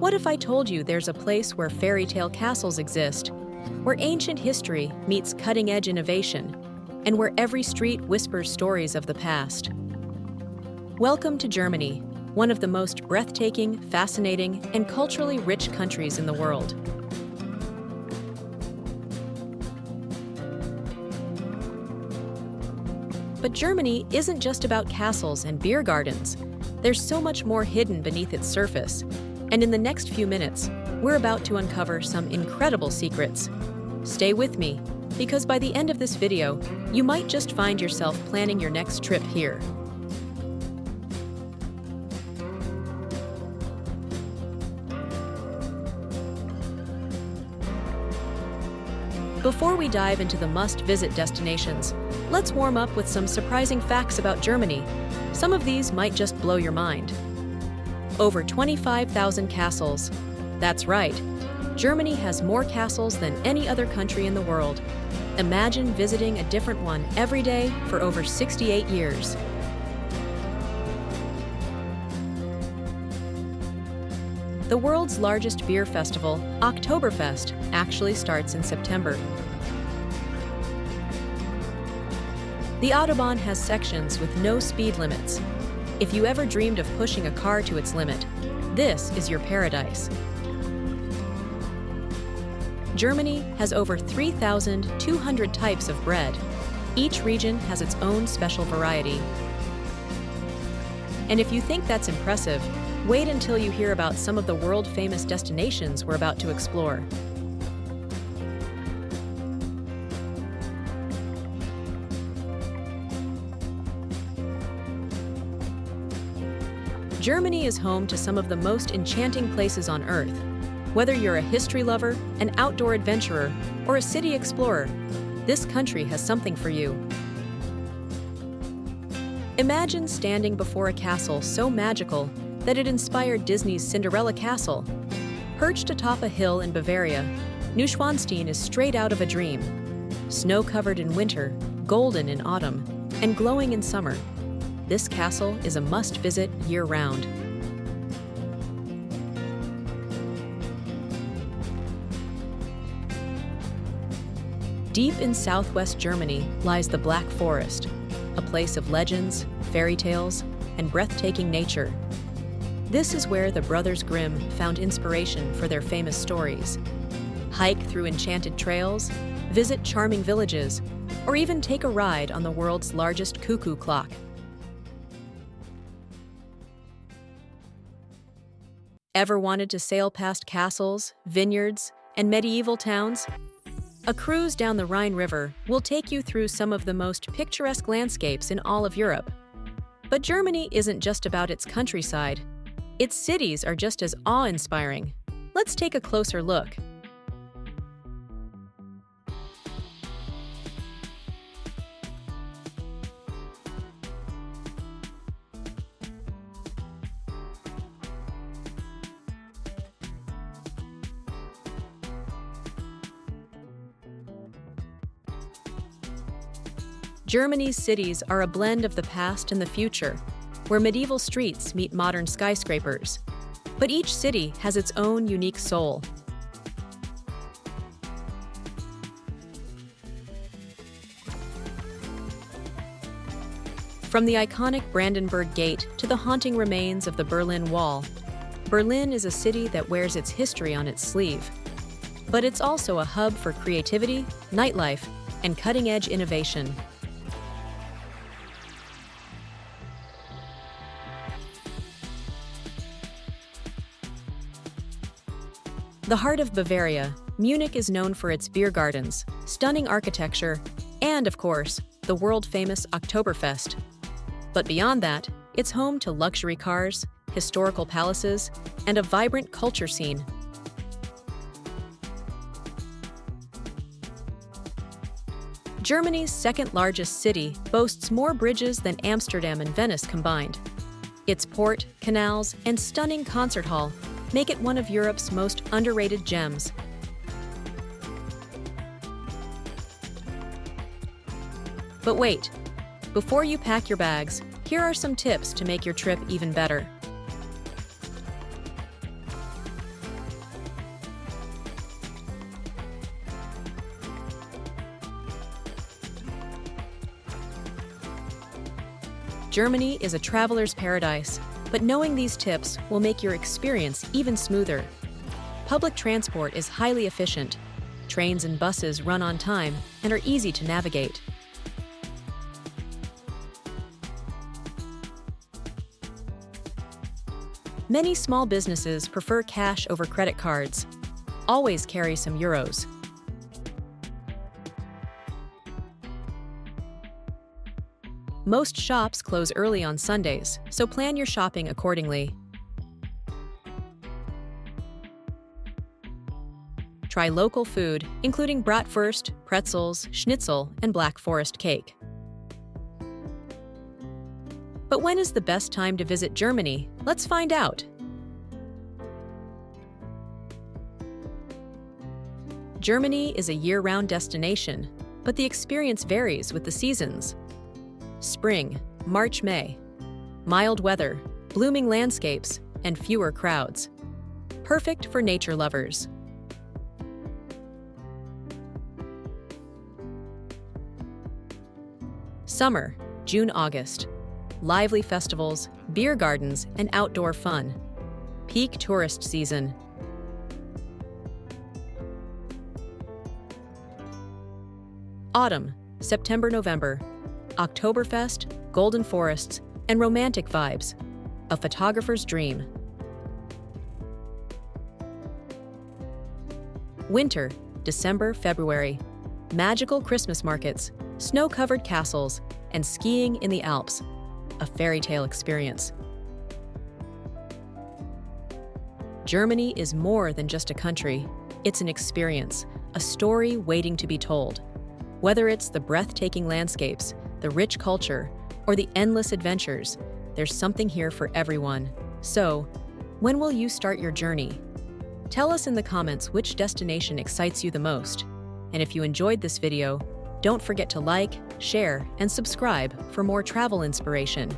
What if I told you there's a place where fairy tale castles exist, where ancient history meets cutting-edge innovation, and where every street whispers stories of the past? Welcome to Germany, one of the most breathtaking, fascinating, and culturally rich countries in the world. But Germany isn't just about castles and beer gardens. There's so much more hidden beneath its surface. And in the next few minutes, we're about to uncover some incredible secrets. Stay with me, because by the end of this video, you might just find yourself planning your next trip here. Before we dive into the must-visit destinations, let's warm up with some surprising facts about Germany. Some of these might just blow your mind. Over 25,000 castles. That's right. Germany has more castles than any other country in the world. Imagine visiting a different one every day for over 68 years. The world's largest beer festival, Oktoberfest, actually starts in September. The Autobahn has sections with no speed limits. If you ever dreamed of pushing a car to its limit, this is your paradise. Germany has over 3,200 types of bread. Each region has its own special variety. And if you think that's impressive, wait until you hear about some of the world-famous destinations we're about to explore. Germany is home to some of the most enchanting places on Earth. Whether you're a history lover, an outdoor adventurer, or a city explorer, this country has something for you. Imagine standing before a castle so magical that it inspired Disney's Cinderella Castle. Perched atop a hill in Bavaria, Neuschwanstein is straight out of a dream. Snow-covered in winter, golden in autumn, and glowing in summer, this castle is a must-visit year-round. Deep in southwest Germany lies the Black Forest, a place of legends, fairy tales, and breathtaking nature. This is where the Brothers Grimm found inspiration for their famous stories. Hike through enchanted trails, visit charming villages, or even take a ride on the world's largest cuckoo clock. Ever wanted to sail past castles, vineyards, and medieval towns? A cruise down the Rhine River will take you through some of the most picturesque landscapes in all of Europe. But Germany isn't just about its countryside. Its cities are just as awe-inspiring. Let's take a closer look. Germany's cities are a blend of the past and the future, where medieval streets meet modern skyscrapers. But each city has its own unique soul. From the iconic Brandenburg Gate to the haunting remains of the Berlin Wall, Berlin is a city that wears its history on its sleeve. But it's also a hub for creativity, nightlife, and cutting-edge innovation. The heart of Bavaria, Munich is known for its beer gardens, stunning architecture, and, of course, the world-famous Oktoberfest. But beyond that, it's home to luxury cars, historical palaces, and a vibrant culture scene. Germany's second-largest city boasts more bridges than Amsterdam and Venice combined. Its port, canals, and stunning concert hall make it one of Europe's most underrated gems. But wait, before you pack your bags, here are some tips to make your trip even better. Germany is a traveler's paradise, but knowing these tips will make your experience even smoother. Public transport is highly efficient. Trains and buses run on time and are easy to navigate. Many small businesses prefer cash over credit cards. Always carry some euros. Most shops close early on Sundays, so plan your shopping accordingly. Try local food, including bratwurst, pretzels, schnitzel, and Black Forest cake. But when is the best time to visit Germany? Let's find out. Germany is a year-round destination, but the experience varies with the seasons. Spring, March-May. Mild weather, blooming landscapes, and fewer crowds. Perfect for nature lovers. Summer, June-August. Lively festivals, beer gardens, and outdoor fun. Peak tourist season. Autumn, September-November. Oktoberfest, golden forests, and romantic vibes. A photographer's dream. Winter, December-February. Magical Christmas markets, snow-covered castles, and skiing in the Alps. A fairy tale experience. Germany is more than just a country. It's an experience, a story waiting to be told. Whether it's the breathtaking landscapes, the rich culture, or the endless adventures, there's something here for everyone. So, when will you start your journey? Tell us in the comments which destination excites you the most. And if you enjoyed this video, don't forget to like, share, and subscribe for more travel inspiration.